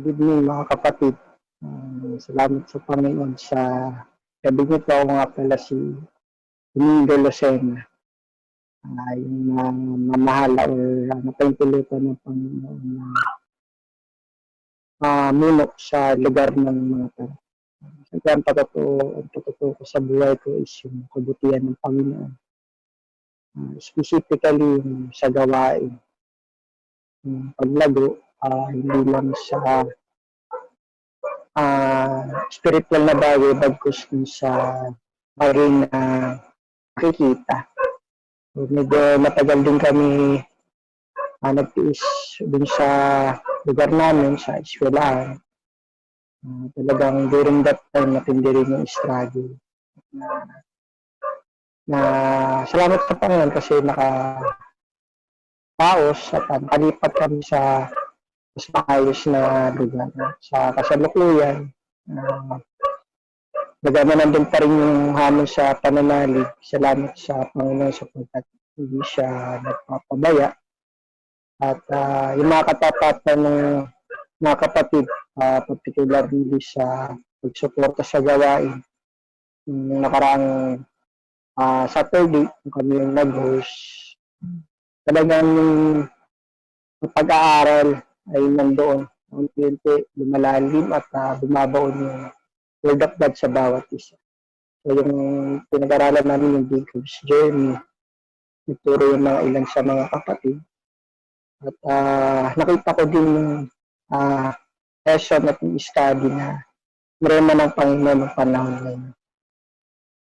Good evening mga kapatid. Salamat sa Panginoon sa gabi niyo po. Ako nga pala si Domingo Lucena. Yung mamahala o napahintulutan ng Panginoon na muno sa lugar ng mga tao. Siyempre ang patutuo ko sa buhay ko is yung kabutihan ng Panginoon. Specifically yung sa gawain. Yung paglago, hindi lang sa spiritual na bagay bagkus dun sa bagay na nakikita. So, medyo matagal din kami nagtiis dun sa lugar namin, sa eskwelahan. Talagang during that time, matindi rin yung struggle. Na salamat sa Panginoon kasi nakapaos at palipat kami sa mas maayos na lugar. Sa kasalukuyan, nagamanan din pa rin yung hamon sa pananalig. Salamat sa Panginoon sapagkat hindi siya nagpapabaya. At yung mga katapatan ng mga kapatid, particularly sa pagsuporta sa gawain. Yung nakaraang Saturday, kami yung nag-host. Talagang yung pag-aaral ay nandoon. Unti-unti lumalalim at bumabaon yung Word of God sa bawat isa. So yung pinag-aralan namin yung Jacob's Journey, ituro yung mga ilan sa mga kapatid. At nakita ko din yung lesson at yung study na marema ng Panginoon ng panahon ngayon.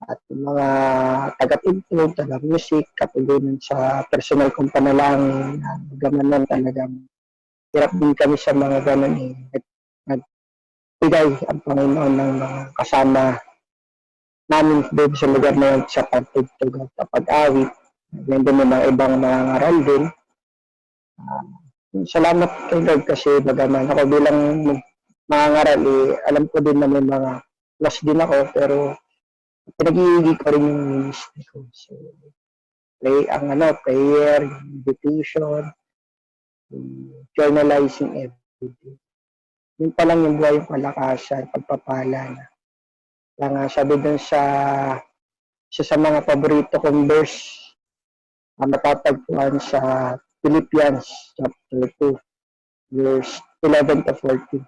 At yung mga taga-tugtog, taga-music, katulunan sa personal kong panalangin, gamanan talagang hirap din kami sa mga ganun nagbigay ang Panginoon ng mga kasama namin doon sa lugar na yun sa pagtugtog at pag-awit. Yan din ng mga ibang mga ngaral din. Salamat kay Lord kasi bagaman ako bilang mga ngaral, alam ko din na may mga loss din ako pero pinag-iigi ko rin yung ministry ko. So, prayer, meditation, journalizing everything. Yun pa lang yung buhay yung kalakasan, pagpapala na. Kaya nga sabi dun sa mga paborito kong verse, matatagpuan sa Philippians chapter 2, verse 11 to 14.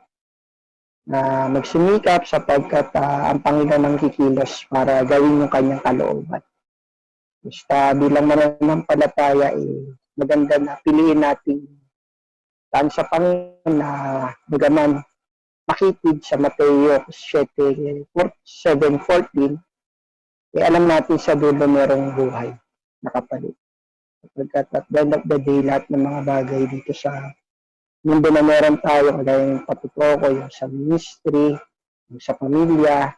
Na magsimikap sapagkat ang Panginoon ang kikilos para gawin yung kanyang kalooban. Basta bilang mananampalataya, maganda na piliin natin saan sa Panginoon na bagaman makitid sa Mateo 7:14, alam natin sa dulo merong buhay na kapalit. Sapagkat at the end of the day, lahat ng mga bagay dito sa mundo na meron tayo, kaya yung patutuko, yung sa ministry, yung sa pamilya,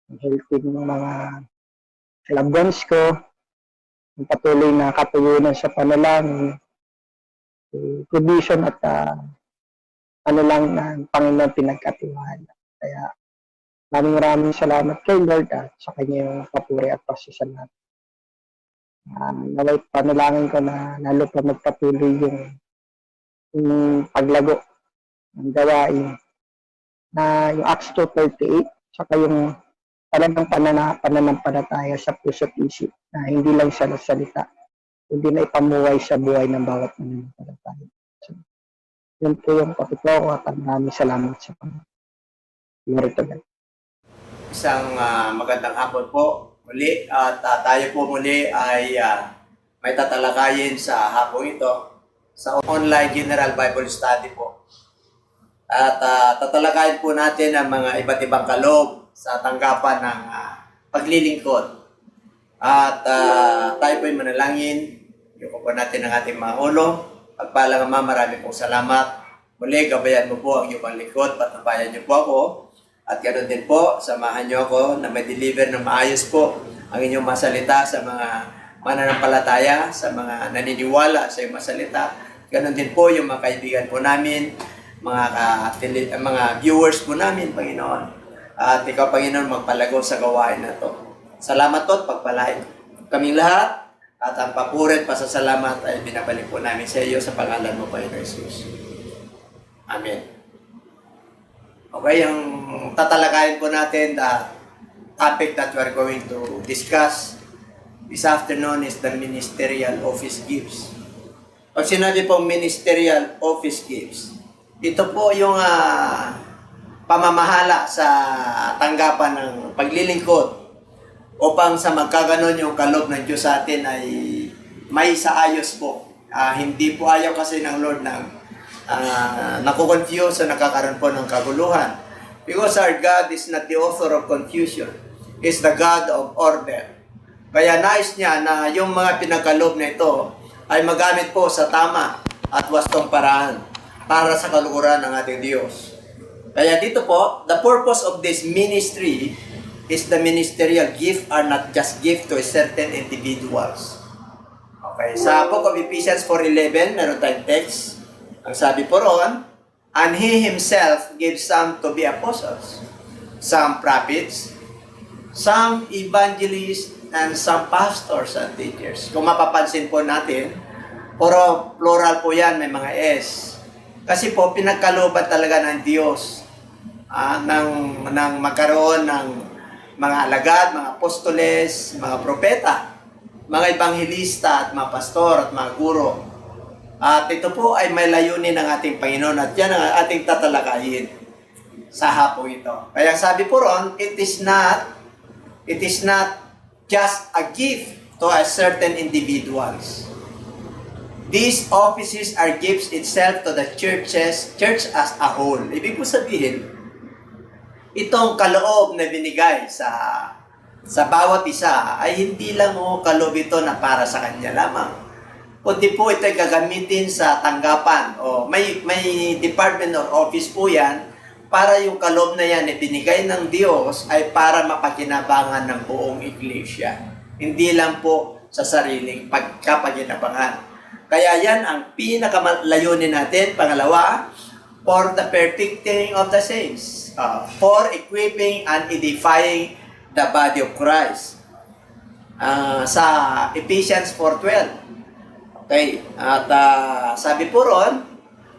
yung healthy ng mga loved ones ko, yung patuloy na katuyunan sa panalangin, provision at lang na Panginoon pinagkatiwala. Kaya maraming salamat kay Lord at sa kanyang papuri at pasasalamat. Naway panalangin ko na lalo pa magpatuloy yung paglago ng gawain na yung Acts 2:38 saka yung talagang pananampalataya sa puso't isip na hindi lang sa salita, hindi na ipamuhay sa buhay ng bawat mananampalataya. So, yun po yung patutuo ko at maraming salamat sa Panginoon. Glory to God. Isang magandang hapon po muli at tayo po muli ay may tatalakayin sa hapong ito sa online General Bible Study po. At tatalakayin po natin ang mga iba't ibang kaloob sa tanggapan ng paglilingkod. At tayo po ay manalangin. Yuko po natin ang ating mga ulo. Pagpalang Ama, marami pong salamat. Muli, gabayan mo po ang iyong lingkod, patabayan niyo po ako. At ganoon din po, samahan niyo ako na may deliver ng maayos po ang inyong masalita sa mga mananampalataya, sa mga naniniwala sa iyong masalita. Ganoon din po yung mga kaibigan po namin, mga viewers po namin, Panginoon. At ikaw, Panginoon, magpalago sa gawain na ito. Salamat po at pagpalain kaming lahat. At ang papuri at pasasalamat ay binabalik po namin sa iyo sa pangalan mo, Panginoon Jesus. Amen. Okay, ang tatalakayin po natin, the topic that we're going to discuss this afternoon is the ministerial office gifts. Pag sinabi pong ministerial office gifts, ito po yung pamamahala sa tanggapan ng paglilingkod upang sa magkaganon yung kaloob ng Diyos sa atin ay may saayos po. Hindi po ayaw kasi ng Lord ng nakukonfuse o nakakaroon po ng kaguluhan. Because our God is not the author of confusion. He's the God of order. Kaya nais niya na yung mga pinagkaloob na ito ay magamit po sa tama at wastong paraan para sa kalukuran ng ating Diyos. Kaya dito po, the purpose of this ministry is the ministerial gift are not just gift to a certain individuals. Okay, sa Book of Ephesians 4:11, meron tayong text. Ang sabi po roon, and He Himself gave some to be apostles, some prophets, some evangelists, and some pastors and teachers. Kung mapapansin po natin, puro plural po yan, may mga S. Kasi po, pinagkalooban talaga ng Diyos ng magkaroon ng mga alagad, mga apostoles, mga propeta, mga ebanghelista at mga pastor at mga guro. At ito po ay may layunin ng ating Panginoon at yan ang ating tatalakayin sa hapong ito. Kaya sabi po ron, it is not just a gift to a certain individuals. These offices are gifts itself to the church as a whole. Ibig po sabihin, itong kaloob na binigay sa bawat isa ay hindi lang kaloob ito na para sa kanya lamang. Kundi po ito ay gagamitin sa tanggapan o may department or office po yan para yung kaloob na yan ay binigay ng Diyos ay para mapakinabangan ng buong iglesia. Hindi lang po sa sariling pagkapaginabangan. Kaya yan ang pinakalayunin natin. Pangalawa, for the perfecting of the saints. For equipping and edifying the body of Christ. Sa Ephesians 4:12. Okay, at sabi po ron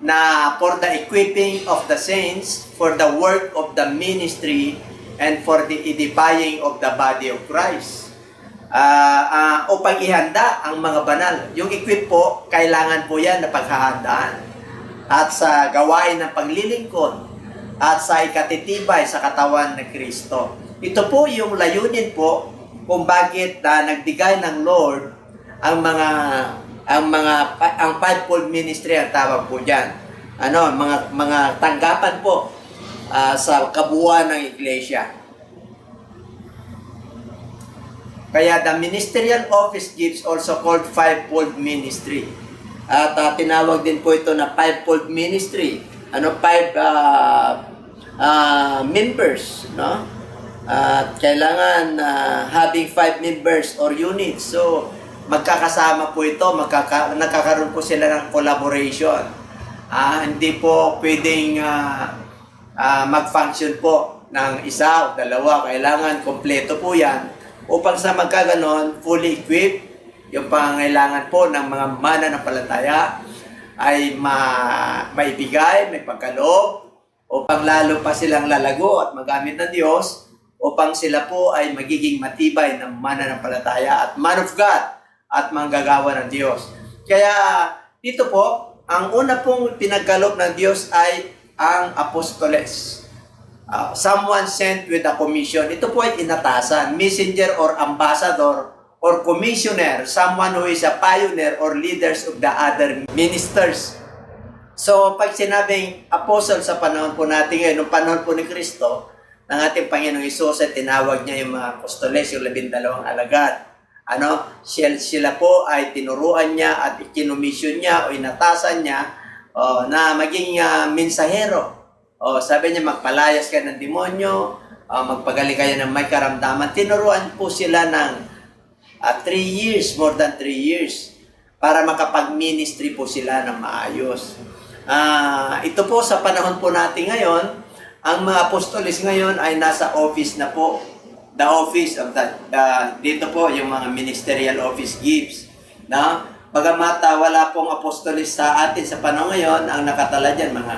na for the equipping of the saints, for the work of the ministry, and for the edifying of the body of Christ. Upang ihanda ang mga banal. Yung equip po, kailangan po yan na paghahandaan. At sa gawain ng paglilingkod, at sa ikatitibay sa katawan ng Kristo. Ito po yung layunin po kung bakit nagbigay ng Lord ang fivefold ministry ang tawag po diyan. Mga tanggapan po sa kabuuan ng iglesia. Kaya the ministerial office gives also called fivefold ministry. At tinawag din po ito na fivefold ministry. Five members, no? At kailangan having 5 members or units. So, magkakasama po ito, nagkakaroon po sila ng collaboration. Hindi po pwedeng mag-function po ng isa o dalawa. Kailangan kompleto po yan upang sa magkaganon, fully equipped, yung pangailangan po ng mga mananampalataya ay maibigay, may pagkaloob, upang lalo pa silang lalago at magamit ng Diyos, upang sila po ay magiging matibay ng mananampalataya at man of God at manggagawa ng Diyos. Kaya dito po, ang una pong pinagkaloob ng Diyos ay ang apostoles. Someone sent with a commission. Ito po ay inatasan, messenger or ambassador or commissioner, someone who is a pioneer or leaders of the other ministers. So, pag sinabing apostle sa panahon po natin ngayon, noong panahon po ni Kristo, ng ating Panginoong Hesus, ay tinawag niya yung mga apostoles, yung 12 alagad. Sila po ay tinuruan niya at ikinumisyon niya o inatasan niya na maging mensahero. Sabi niya, magpalayas ka ng demonyo, magpagaling kayo ng may karamdaman. Tinuruan po sila ng 3 years, more than 3 years, para makapag-ministry po sila ng maayos. Ito po sa panahon po natin ngayon, ang mga apostoles ngayon ay nasa office na po. The office of dito po yung mga ministerial office gifts. Bagamat wala pong apostoles sa atin sa panahon ngayon, ang nakatala dyan, mga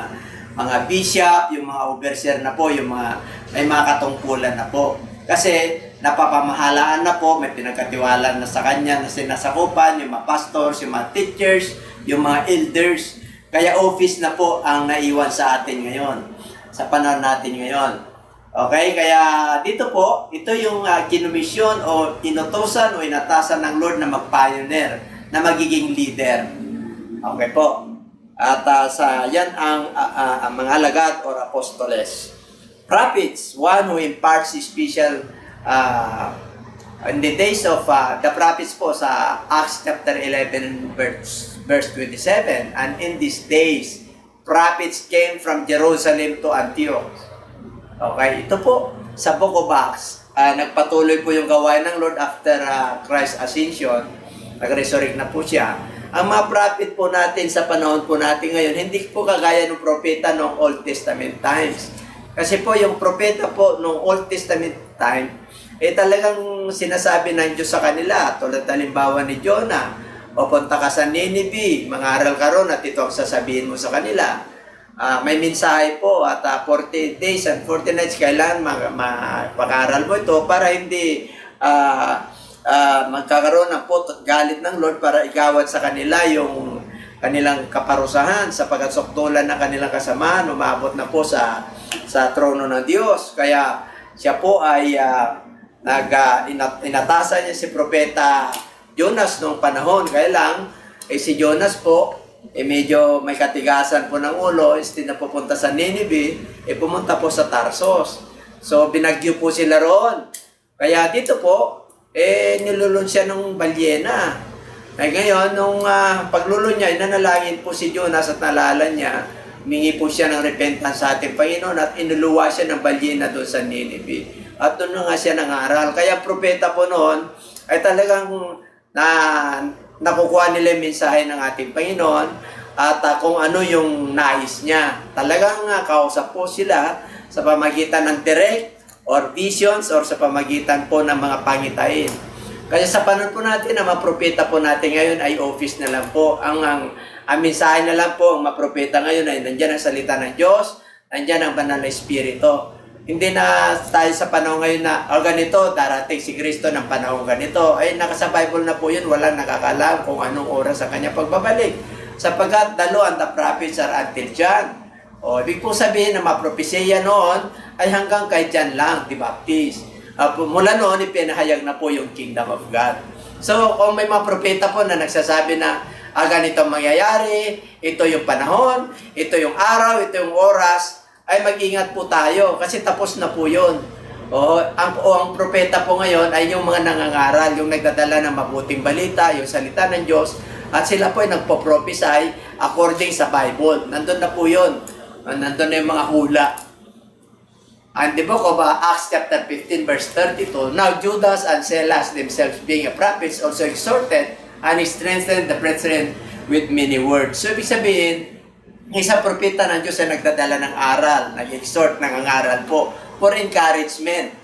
mga bishop, yung mga overseer na po, yung mga may mga katungkulan na po. Kasi napapamahalaan na po, may pinagkatiwalaan na sa kanya na sinasakupan, yung mga pastors, yung mga teachers, yung mga elders. Kaya office na po ang naiwan sa atin ngayon, sa panahon natin ngayon. Okay, kaya dito po, ito yung kinumisyon o inutosan o inatasan ng Lord na mag-pioneer, na magiging leader. Okay po. At yan ang mga alagad or apostoles. Prophets, one who imparts special in the days of the prophets po sa Acts chapter 11 verse 27. And in these days, prophets came from Jerusalem to Antioch. Okay, ito po sa Book of Acts, nagpatuloy po yung gawain ng Lord after Christ's ascension. Nag-resurrect na po siya. Ang mga prophet po natin sa panahon po natin ngayon, hindi po kagaya ng propeta noong Old Testament times. Kasi po yung propeta po noong Old Testament time, talagang sinasabi ng Diyos sa kanila, tulad halimbawa ni Jonah, o punta ka sa Nineveh, mangaral ka ron at ito ang sasabihin mo sa kanila. May mensahe po at 40 days and 40 nights kailan mapag-aral mo ito para hindi magkakaroon ng putot galit ng Lord para igawad sa kanila yung kanilang kaparusahan sapagkat sukdulan na kanilang kasamahan, umabot na po sa trono ng Diyos. Kaya siya po ay inatasan niya si Propeta Jonas noong panahon. Kaya lang, si Jonas po, medyo may katigasan po ng ulo, instead na pupunta sa Nineveh, pumunta po sa Tarsos. So, binagyo po sila roon. Kaya dito po, nilulun siya ng balyena. Ay ngayon, nung paglulo niya, nanalangin po si Jonas at nalala niya, humingi po siya ng repentance sa ating Panginoon at inuluwa siya ng balyena doon sa Nineveh. At doon na nga siya nangaral. Kaya propeta po noon, ay talagang nakukuha nila yung mensahe ng ating Panginoon at kung ano yung nais niya. Talagang kausap po sila sa pamagitan ng direct or visions or sa pamagitan po ng mga pangitain. Kasi sa panahon po natin, ang mga propeta po natin ngayon ay office na lang po. Ang mensahe na lang po, ang mga propeta ngayon ay nandyan ang salita ng Diyos, nandyan ang banal na Espiritu. Hindi na tayo sa panahon ngayon na ganito, darating si Kristo ng panahon ganito. Ay, nasa Bible na po yun, walang nakakalam kung anong oras sa kanya pagbabalik. Sapagkat dalo ang the prophets are until John. Ibig po sabihin na mapropesya noon ay hanggang kay John lang, the Baptist. Mula noon, ipinahayag na po yung Kingdom of God. So, kung may mga propeta po na nagsasabi na ganito mangyayari, ito yung panahon, ito yung araw, ito yung oras, ay mag-ingat po tayo kasi tapos na po yun. Ang propeta po ngayon ay yung mga nangangaral, yung nagdadala ng mabuting balita, yung salita ng Diyos, at sila po ay nagpo-prophesy according sa Bible. Nandun na po yun. Nandun na yung mga hula. And the book of Acts chapter 15 verse 32, now Judas and Silas themselves being a prophets also exhorted and strengthened the brethren with many words. So ibig sabihin, isang propeta ng Diyos ay nagdadala ng aral, nag-exhort ng aral po for encouragement.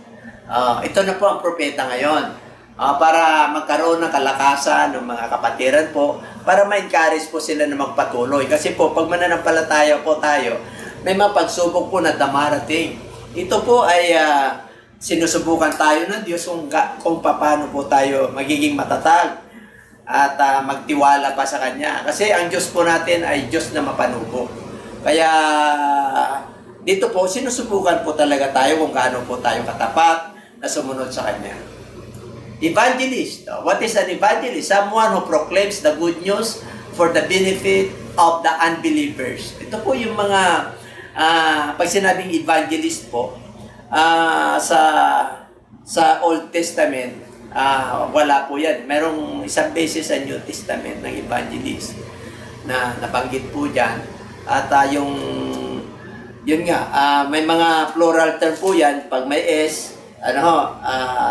Ito na po ang propeta ngayon. Para magkaroon ng kalakasan ng mga kapatiran po, para ma-encourage po sila na magpatuloy. Kasi po, pag mananampalataya po tayo, may mga pagsubok po na damarating. Ito po ay sinusubukan tayo ng Diyos kung paano po tayo magiging matatag at magtiwala pa sa Kanya. Kasi ang Diyos po natin ay Diyos na mapanubo. Kaya dito po, sinusubukan po talaga tayo kung gaano po tayo katapat na sumunod sa Kanya. Evangelist. What is an evangelist? Someone who proclaims the good news for the benefit of the unbelievers. Ito po yung mga pag sinabing evangelist po, sa Old Testament, wala po yan. Merong isang beses sa New Testament ng evangelist na nabanggit po dyan. At yun nga, may mga plural term po yan. Pag may S,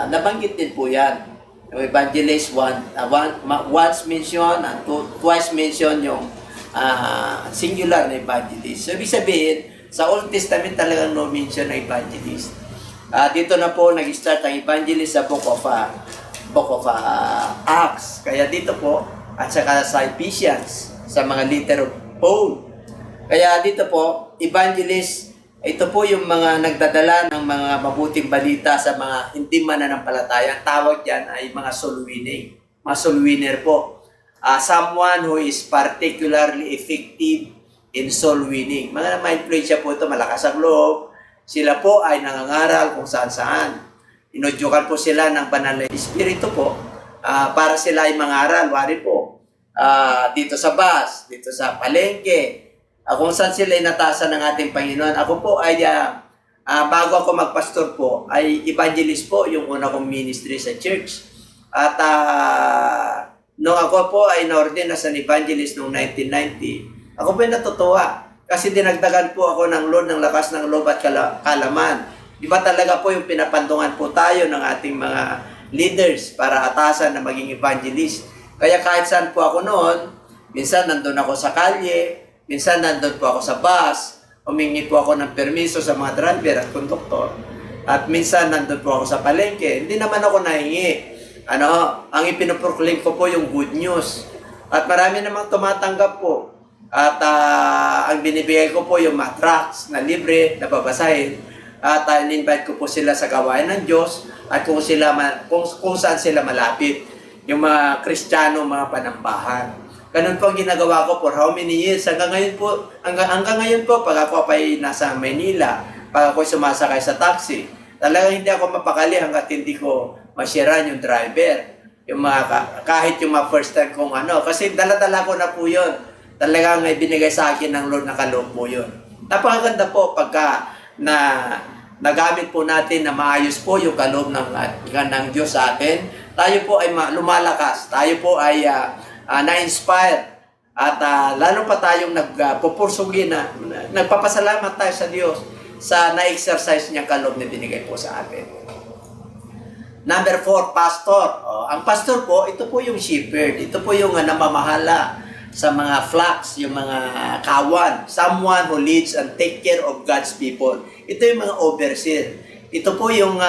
nabanggit din po yan. Yung evangelist, once mention and twice mention yung singular na evangelist. So, ibig sabihin, sa Old Testament talagang no mention na evangelist. Dito na po nag-start ang evangelist sa Book of Acts. Kaya dito po, at saka sa Ephesians, sa mga letter of Paul. Kaya dito po, evangelist, ito po yung mga nagdadala ng mga mabuting balita sa mga hindi mananampalataya. Ang tawag dyan ay mga soul winning. Mga soul winner po. Someone who is particularly effective in soul winning. Mga ma-influensya po ito, malakas ang loob. Sila po ay nangangaral kung saan-saan. Inudyukan po sila ng banal na espiritu po para sila ay mangaral. Wari po, dito sa bus, dito sa palengke, kung saan sila inatasan ng ating Panginoon. Ako po ay, bago ako magpastor po, ay evangelist po yung una kong ministry sa church. At nung ako po ay na-ordain as an evangelist noong 1990, ako po ay natutuwa. Kasi dinagdagan po ako ng Lord ng lakas ng loob at kalaman. Di ba talaga po yung pinapandungan po tayo ng ating mga leaders para atasan na maging evangelist. Kaya kahit saan po ako noon, minsan nandun ako sa kalye, minsan nandun po ako sa bus, humingi po ako ng permiso sa mga driver at konduktor. At minsan nandun po ako sa palengke. Hindi naman ako nahingi. Ang ipinoproclaim ko po yung good news. At marami namang tumatanggap po. At ang binibigay ko po yung mga tracts na libre, na babasahin. At in-invite ko po sila sa gawain ng Diyos at kung saan sila malapit. Yung mga Kristiyano, mga panambahan. Ganun po ang ginagawa ko for how many years. Hanggang ngayon po, pag ako ay nasa Manila, pag ako sumasakay sa taxi, talagang hindi ako mapakali hanggat hindi ko masyaran yung driver. Yung kahit yung mga first time kong kasi dala-dala ko na po yun. Talagang may binigay sa akin ng Lord na kaloob po yun. Napakaganda po pagka nagamit po natin na maayos po yung kaloob ng Diyos sa atin. Tayo po ay lumalakas. Tayo po ay na-inspire. At lalo pa tayong nagpupursugin nagpapasalamat tayo sa Diyos sa na-exercise niya kaloob na binigay po sa atin. Number 4, pastor. Ang pastor po, ito po yung shepherd. Ito po yung namamahala sa mga flocks, yung mga kawan. Someone who leads and take care of God's people. Ito yung mga overseer. Ito po yung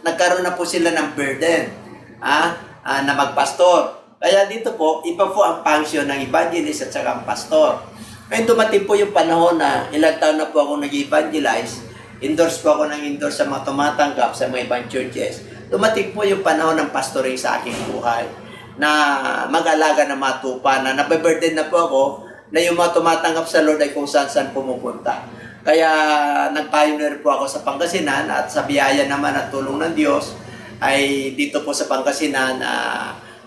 nagkaroon na po sila ng burden na magpastor. Kaya dito po, iba po ang function ng evangelist at saka ang pastor. Ngayon dumating po yung panahon na ilang taon na po ako nag-evangelize. Endorse po ako ng endorse sa mga tumatanggap sa mga ibang churches. Dumating po yung panahon ng pastoring sa aking buhay na mag-alaga ng mga tupa na nabe-burden na po ako na yung mga tumatanggap sa Lord ay kung saan pumupunta. Kaya nag-pioneer po ako sa Pangasinan at sa biyaya naman at tulong ng Diyos ay dito po sa Pangasinan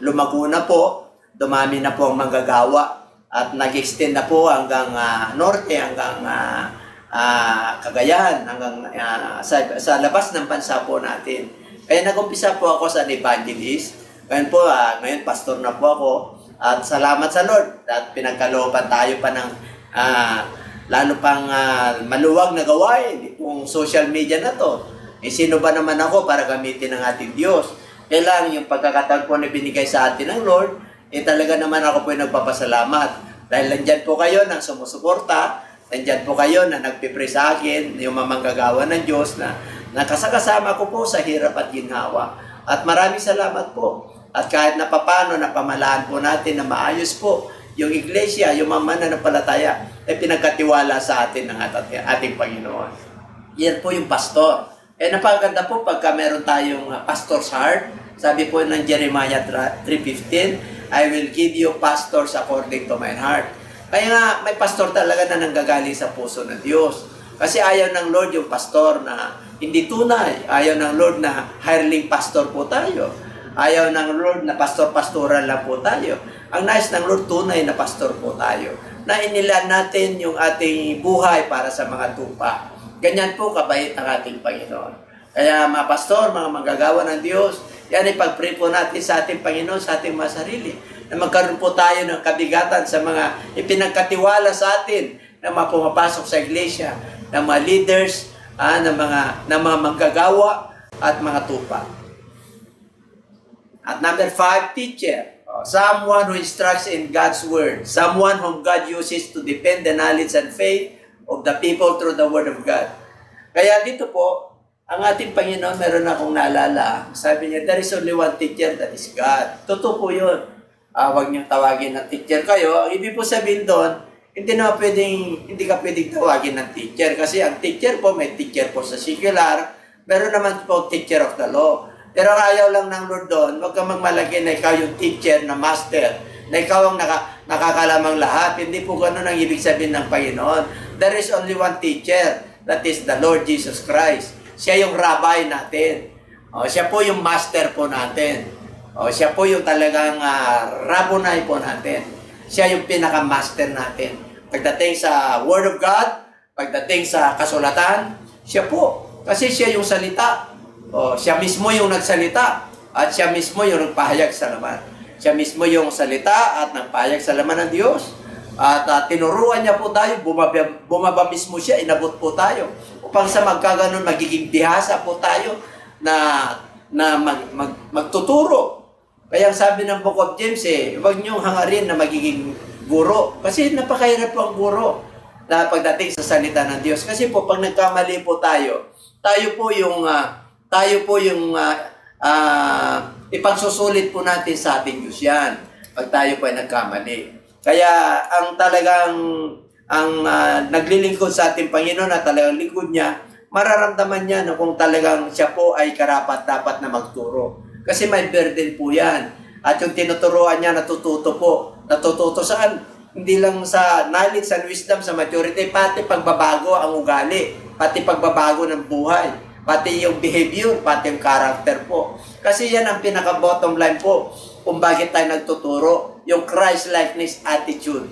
lumago na po, dumami na po ang manggagawa at nag-extend na po hanggang norte, hanggang Cagayan, hanggang sa labas ng bansa po natin. Kaya nag-umpisa po ako sa evangelist. Ngayon po, ngayon pastor na po ako. At salamat sa Lord at pinagkalooban tayo pa ng lalo pang maluwag na gawain itong social media na to. Sino ba naman ako para gamitin ng ating Diyos? Kailangan yung pagkakataon po na binigay sa atin ng Lord, talaga naman ako po yung nagpapasalamat. Dahil nandyan po kayo na sumusuporta, nandyan po kayo na nagpipray sa akin, yung mamanggagawa ng Diyos na nakasakasama ko po sa hirap at ginhawa. At maraming salamat po. At kahit na papano, napamalaan po natin na maayos po yung iglesia, yung mga mananampalataya, pinagkatiwala sa atin ng ating Panginoon. Yan po yung pastor. Napakaganda po pagka meron tayong pastor's heart. Sabi po ng Jeremiah 3:15, I will give you pastors according to my heart. Kaya nga, may pastor talaga na nanggagaling sa puso ng Diyos. Kasi ayaw ng Lord yung pastor na hindi tunay. Ayaw ng Lord na hireling pastor po tayo. Ayaw ng Lord na pastor-pastoral lang po tayo. Ang nais ng Lord, tunay na pastor po tayo. Na inilaan natin yung ating buhay para sa mga tupa. Ganyan po kabait ang ating Panginoon. Kaya mga pastor, mga manggagawa ng Diyos, yan ay pag-pray po natin sa ating Panginoon, sa ating mga sarili. Na magkaroon po tayo ng kabigatan sa mga ipinagkatiwala sa atin na mga pumapasok sa iglesia, ng mga leaders, ng mga manggagawa at mga tupa. At number 5, teacher. Someone who instructs in God's word. Someone whom God uses to defend the knowledge and faith of the people through the word of God. Kaya dito po, ang ating Panginoon, meron akong naalala. Sabi niya, there is only one teacher, that is God. Totoo po yun. Huwag niyong tawagin na teacher kayo. Ang ibig po sabihin doon, hindi ka pwedeng tawagin ng teacher. Kasi ang teacher po, may teacher po sa secular, meron naman po teacher of the law. Pero ayaw lang ng Lord doon, huwag kang magmalaki na ikaw yung teacher na master, na ikaw ang nakakalamang lahat. Hindi po ganun ang ibig sabihin ng Panginoon. There is only one teacher, that is the Lord Jesus Christ. Siya yung rabbi natin. Siya po yung master po natin. Siya po yung talagang rabboni po natin. Siya yung pinaka-master natin. Pagdating sa Word of God, pagdating sa kasulatan, siya po. Kasi siya yung salita. Siya mismo yung nagsalita. At siya mismo yung nagpahayag sa laman. Siya mismo yung salita at nagpahayag sa laman ng Diyos. At tinuruan niya po tayo, bumaba mismo siya, inabot po tayo. Upang sa magkaganon, magiging bihasa po tayo na magtuturo. Kaya ang sabi ng Book of James, huwag niyong hangarin na magiging guro. Kasi napakahirap po ang guro na pagdating sa salita ng Diyos. Kasi po, pag nagkamali po tayo po yung ipagsusulit po natin sa ating Diyos yan. Pag tayo po ay nagkamali. Kaya ang talagang naglilingkod sa ating Panginoon na talagang lingkod niya, mararamdaman niya na kung talagang siya po ay karapat-dapat na magturo. Kasi may burden po yan. At yung tinuturuan niya, natututo po. Natututo saan? Hindi lang sa knowledge, sa wisdom, sa maturity, pati pagbabago ang ugali, pati pagbabago ng buhay, pati yung behavior, pati yung character po. Kasi yan ang pinaka-bottom line po kung bakit tayo nagtuturo, yung Christ-likeness attitude.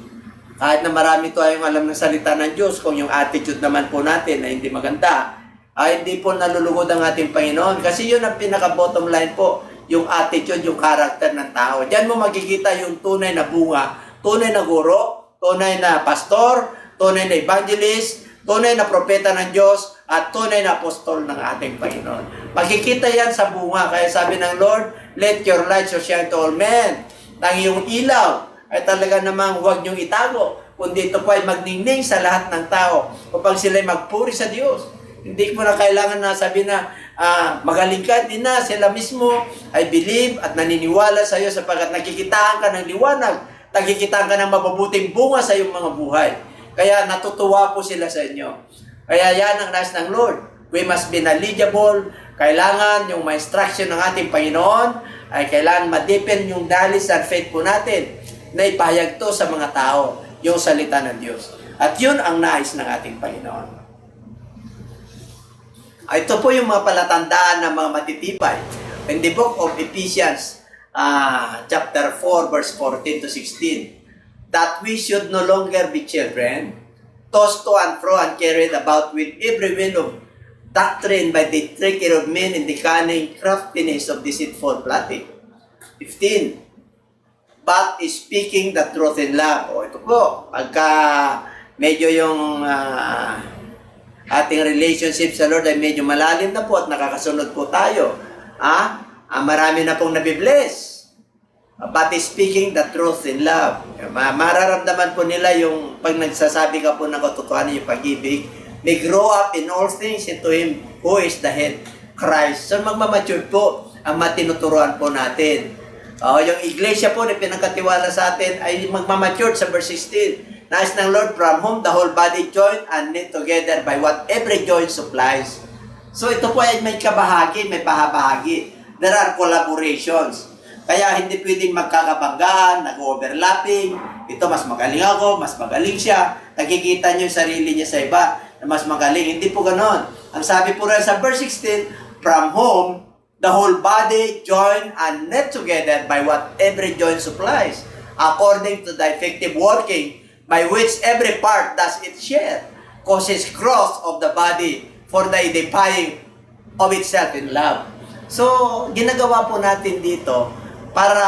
Kahit na marami tayong alam ng salita ng Diyos, kung yung attitude naman po natin na hindi maganda, ay hindi po nalulugod ang ating Panginoon. Kasi yun ang pinaka-bottom line po, yung attitude, yung character ng tao. Diyan mo makikita yung tunay na bunga, tunay na guro, tunay na pastor, tunay na evangelist, tunay na propeta ng Diyos, at tunay na apostol ng ating Panginoon. Makikita yan sa bunga. Kaya sabi ng Lord, let your light so shine to all men. Ang iyong ilaw ay talaga namang huwag niyong itago, kundi ito po ay magningning sa lahat ng tao upang sila'y magpuri sa Diyos. Hindi mo na kailangan na sabi na magaling ka, hindi na. Sila mismo ay believe at naniniwala sa iyo sapagkat nakikitaan ka ng liwanag, nakikitaan ka ng mabubuting bunga sa iyong mga buhay. Kaya natutuwa po sila sa inyo. Kaya yan ang nais ng Lord. We must be knowledgeable. Kailangan yung ma-instruction ng ating Panginoon ay kailangan ma-deepen yung knowledge and faith po natin na ipahayag to sa mga tao, yung salita ng Diyos. At yun ang nais ng ating Panginoon. Ito po yung mga palatandaan ng mga matitibay. In the book of Ephesians, chapter 4, verse 14 to 16, that we should no longer be children, tossed to and fro and carried about with every wind of doctrine by the trickery of men in the cunning craftiness of deceitful plotting. 15. But is speaking the truth in love. Ito po, pagka medyo yung ating relationship sa Lord ay medyo malalim na po at nakakasunod po tayo. Marami na pong nabibless. But is speaking the truth in love. Mararamdaman po nila yung pag nagsasabi ka po ng katotohanan yung pag-ibig, may grow up in all things into Him who is the head, Christ. So magmamature po ang matinuturuan po natin. Yung iglesia po na pinagkatiwala sa atin ay magmamature sa verse 16. Nais ng Lord from whom the whole body joined and knit together by what every joint supplies. So ito po ay may kabahagi, may pahabahagi. There are collaborations. Kaya hindi pwedeng magkakabanggaan, nag-overlapping. Ito mas magaling ako, mas magaling siya. Nakikita niyo yung sarili niya sa iba na mas magaling. Hindi po ganon. Ang sabi po rin sa verse 16, from whom the whole body joined and knit together by what every joint supplies, according to the effective working by which every part does its share, causes growth of the body for the edifying of itself in love. So, ginagawa po natin dito para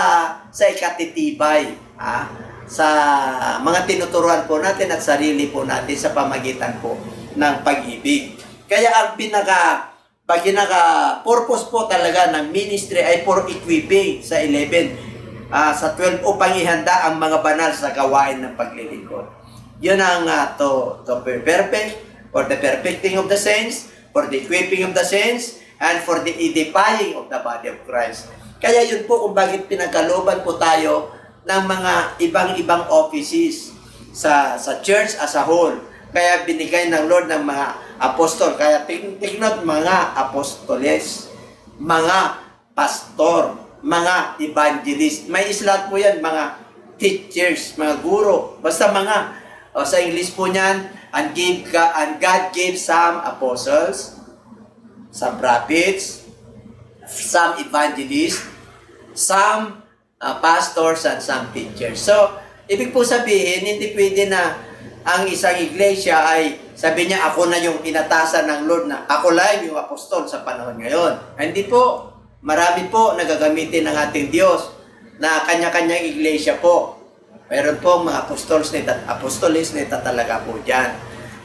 sa ikatitibay sa mga tinuturuan po natin at sarili po natin sa pamagitan po ng pag-ibig. Kaya ang pinaka-purpose po talaga ng ministry ay for equipping sa 11. Sa 12 upang ihanda ang mga banal sa gawain ng paglilingkod. Yun ang to be perfect, for the perfecting of the saints, for the equipping of the saints, and for the edifying of the body of Christ. Kaya yun po kung bakit pinagkalooban po tayo ng mga ibang-ibang offices. sa church as a whole. Kaya binigay ng Lord ng mga apostol. Kaya tignan mga apostoles, mga pastor, mga evangelist. May islat po yan, mga teachers, mga guro. Basta mga, sa English po niyan, and God gave some apostles, some prophets, some evangelists, some pastors, and some teachers. So, ibig po sabihin, hindi pwede na ang isang iglesia ay sabi niya, ako na yung inatasan ng Lord na ako lang yung apostol sa panahon ngayon. Hindi po. Marami po nagagamitin ng ating Diyos na kanya-kanyang iglesia po. Meron po mga apostolis na talaga po dyan.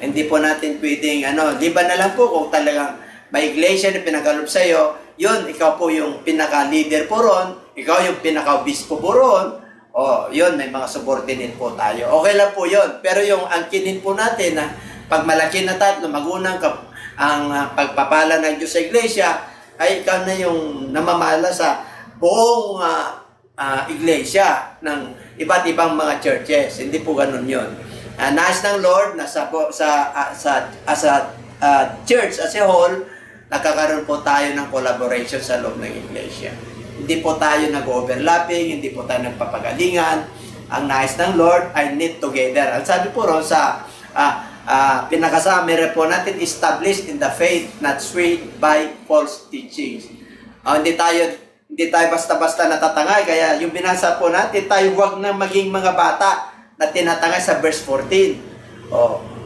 Hindi po natin pwedeng, liban na lang po kung talagang may iglesia na pinagalob sa iyo, yun, ikaw po yung pinaka-leader po ron, ikaw yung pinaka-obispo po ron, yun, may mga subordinate po tayo. Okay lang po yun. Pero yung angkinin po natin na pag malaki na tayo, magunang ang pagpapala ng Diyos sa iglesia, ay ikaw na yung namamala sa buong iglesia ng iba't ibang mga churches. Hindi po ganun yun. Nais ng Lord na sa church as a whole, nagkakaroon po tayo ng collaboration sa loob ng iglesia. Hindi po tayo nag-overlapping, hindi po tayo nagpapagalingan. Ang nais ng Lord ay knit together. Ang sabi po ron sa pinakasama po natin, established in the faith, not swayed by false teachings. Hindi tayo basta-basta natatangay. Kaya yung binasa po natin, tayo huwag na maging mga bata na tinatangay sa verse 14.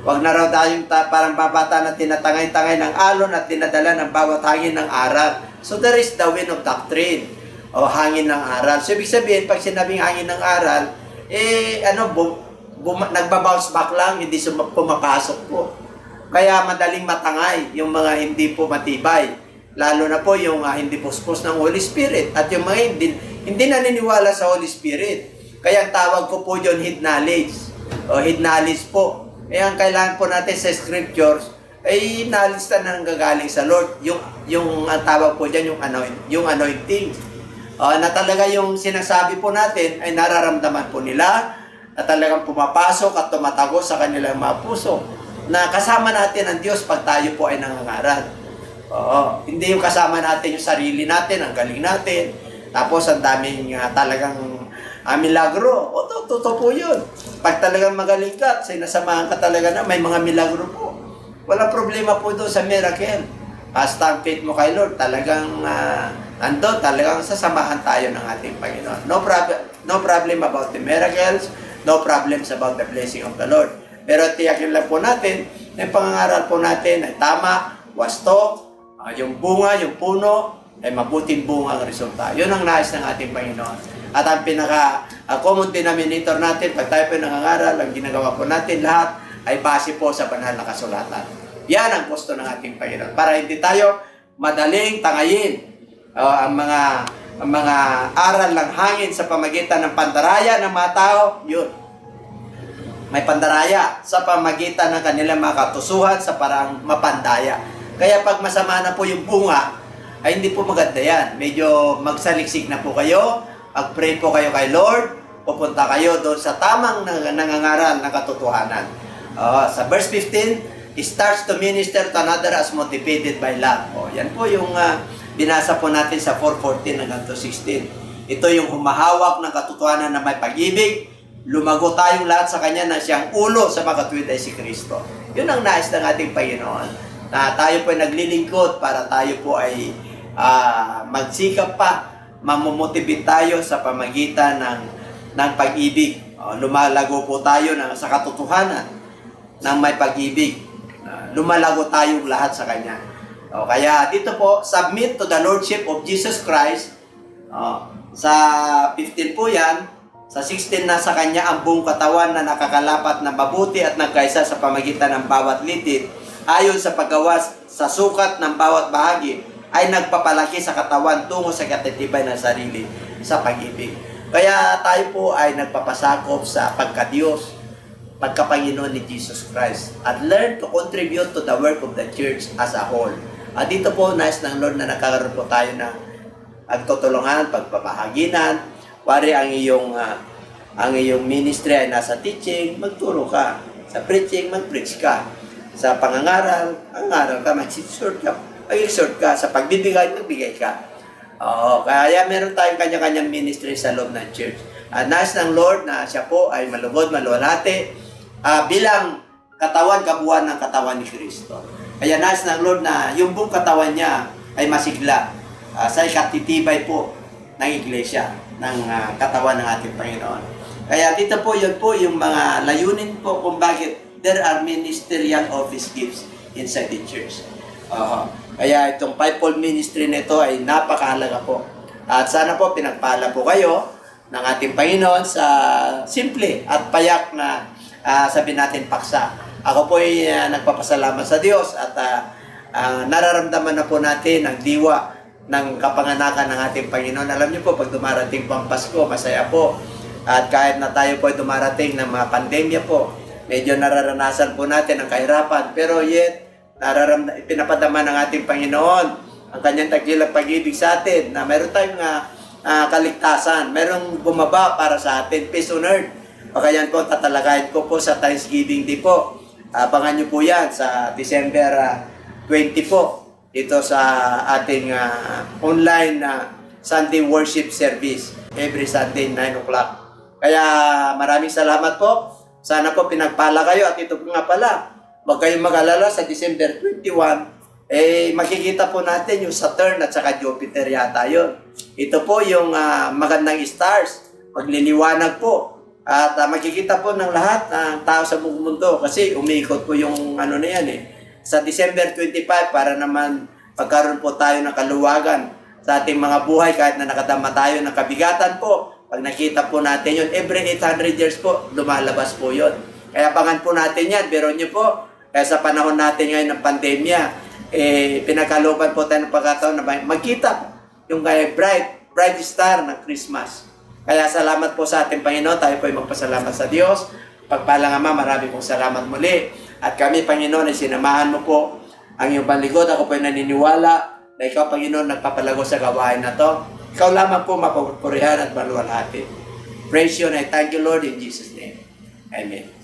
Huwag na raw tayong parang babata na tinatangay-tangay ng alon at tinadala ng bawat hangin ng aral. So there is the wind of doctrine, hangin ng aral. So ibig sabihin, pag sinabing hangin ng aral, nagbabounce back lang, hindi pumapasok po. Kaya madaling matangay yung mga hindi po matibay. Lalo na po yung hindi puspos ng Holy Spirit at yung mga hindi naniniwala sa Holy Spirit. Kaya ang tawag ko po yun, hid knowledge. Hid knowledge po. Kaya ang kailangan po natin sa scriptures ay knowledge na nanggagaling sa Lord. Yung ang tawag po dyan, yung anointing. Na talaga yung sinasabi po natin ay nararamdaman po nila na talagang pumapasok at tumatago sa kanilang mga puso na kasama natin ang Diyos pag tayo po ay nangangaral. Hindi yung kasama natin yung sarili natin, ang galing natin, tapos ang daming talagang milagro. Totoo po yun. Pag talagang magaling ka, sinasamahan ka talaga na may mga milagro po. Walang problema po doon sa miracle. Basta ang faith mo kay Lord, talagang andun, talagang sasamahan tayo ng ating Panginoon. No problem about the miracles, no problems about the blessing of the Lord. Pero tiyakin lang po natin, yung pangangaral po natin ay tama, wasto, yung bunga, yung puno, ay mabuting bunga ang resulta. Yun ang nais ng ating Panginoon. At ang pinaka-common denominator natin, pag tayo po nangangaral, ang ginagawa po natin lahat ay base po sa banal na kasulatan. Yan ang gusto ng ating Panginoon. Para hindi tayo madaling tangayin ang mga aral ng hangin sa pamagitan ng pandaraya ng mga tao, yun. May pandaraya sa pamagitan ng kanilang mga katusuhan sa paraang mapandaya. Kaya pag masama na po yung bunga, ay hindi po maganda yan. Medyo magsaliksik na po kayo, mag-pray po kayo kay Lord, pupunta kayo doon sa tamang nangangaral ng katotohanan. Sa verse 15, starts to minister to another as motivated by love. Yan po yung binasa po natin sa 4:14 hanggang 16. Ito yung humahawak ng katotohanan na may pag-ibig. Lumago tayong lahat sa Kanya na siyang ulo sa makatwid ay si Kristo. Yun ang nais ng ating Panginoon. Na tayo po ay naglilingkod para tayo po ay magsikap pa, mamomotivate tayo sa pamagitan ng pag-ibig. Lumalago po tayo sa katotohanan ng may pag-ibig. Lumalago tayong lahat sa Kanya. Kaya dito po, submit to the Lordship of Jesus Christ. Sa 15 po yan. Sa 16 na sa Kanya ang buong katawan na nakakalapat na mabuti at nagkaisa sa pamagitan ng bawat litit. Ayon sa paggawas sa sukat ng bawat bahagi ay nagpapalaki sa katawan tungo sa katitibay ng sarili sa pag-ibig. Kaya tayo po ay nagpapasakop sa pagka-Diyos, pagka-Panginoon ni Jesus Christ at learn to contribute to the work of the church as a whole. At dito po, nais ng Lord na nakakaroon po tayo ng pagtutulungan, pagpapahaginan. Pare ang iyong ang iyong ministry ay nasa teaching, magturo ka. Sa preaching, mag-preach ka. Sa pangangaral, angaral ka, mag-exhort ka. Mag-exhort ka. Sa pagbibigay, magbigay ka. Oo, kaya meron tayong kanya-kanyang ministry sa loob ng church. Nais ng Lord na siya po ay malugod, maluwalhati bilang katawan, kabuuan ng katawan ni Kristo. Kaya nais ng Lord na yung buong katawan niya ay masigla sa ikatitibay po ng iglesia, ng katawan ng ating Panginoon. Kaya dito po, yun po yung mga layunin po kung bakit there are ministerial office gifts inside the church. Kaya itong fivefold ministry nito ay napakahalaga po. At sana po pinagpala po kayo ng ating Panginoon sa simple at payak na sabihin natin paksa. Ako po ay nagpapasalamat sa Diyos at nararamdaman na po natin ang diwa ng kapanganakan ng ating Panginoon. Alam niyo po, pag dumarating po ang Pasko, masaya po. At kahit na tayo po ay dumarating ng mga pandemya po, medyo nararanasan po natin ang kahirapan. Pero yet, pinapadama ng ating Panginoon ang kanyang tagilang pag-ibig sa atin na meron tayong kaligtasan, merong bumaba para sa atin, peace on earth. O kaya po, tatalakayin ko po sa Thanksgiving Day po. Abangan nyo po yan sa December 20 po, dito sa ating online Sunday worship service, every Sunday 9 o'clock. Kaya maraming salamat po. Sana po pinagpala kayo at ito po nga pala, huwag kayong mag-alala sa December 21, makikita po natin yung Saturn at saka Jupiter yata yun. Ito po yung magandang stars, magliliwanag po. At makikita po ng lahat ng tao sa buong mundo kasi umiikot po yung ano na yan Sa December 25, para naman pagkaroon po tayo ng kaluwagan sa ating mga buhay kahit na nakadama tayo ng kabigatan po. Pag nakita po natin yun, every 800 years po, lumalabas po yun. Kaya abangan po natin yan. Pero nyo po, kaya sa panahon natin ngayon ng pandemya, pinagkalooban po tayo ng pagkataon na magkita yung bright star ng Christmas. Kaya salamat po sa ating Panginoon. Tayo po ay magpasalamat sa Diyos. Pagpalang Ama, marami pong salamat muli. At kami, Panginoon, ay sinamahan mo po ang iyong panligod. Ako po ay naniniwala na ikaw, Panginoon, nagpapalago sa gawain na to. Ikaw lamang po mapapurihan at maluwalhati. Praise you and I thank you, Lord, in Jesus' name. Amen.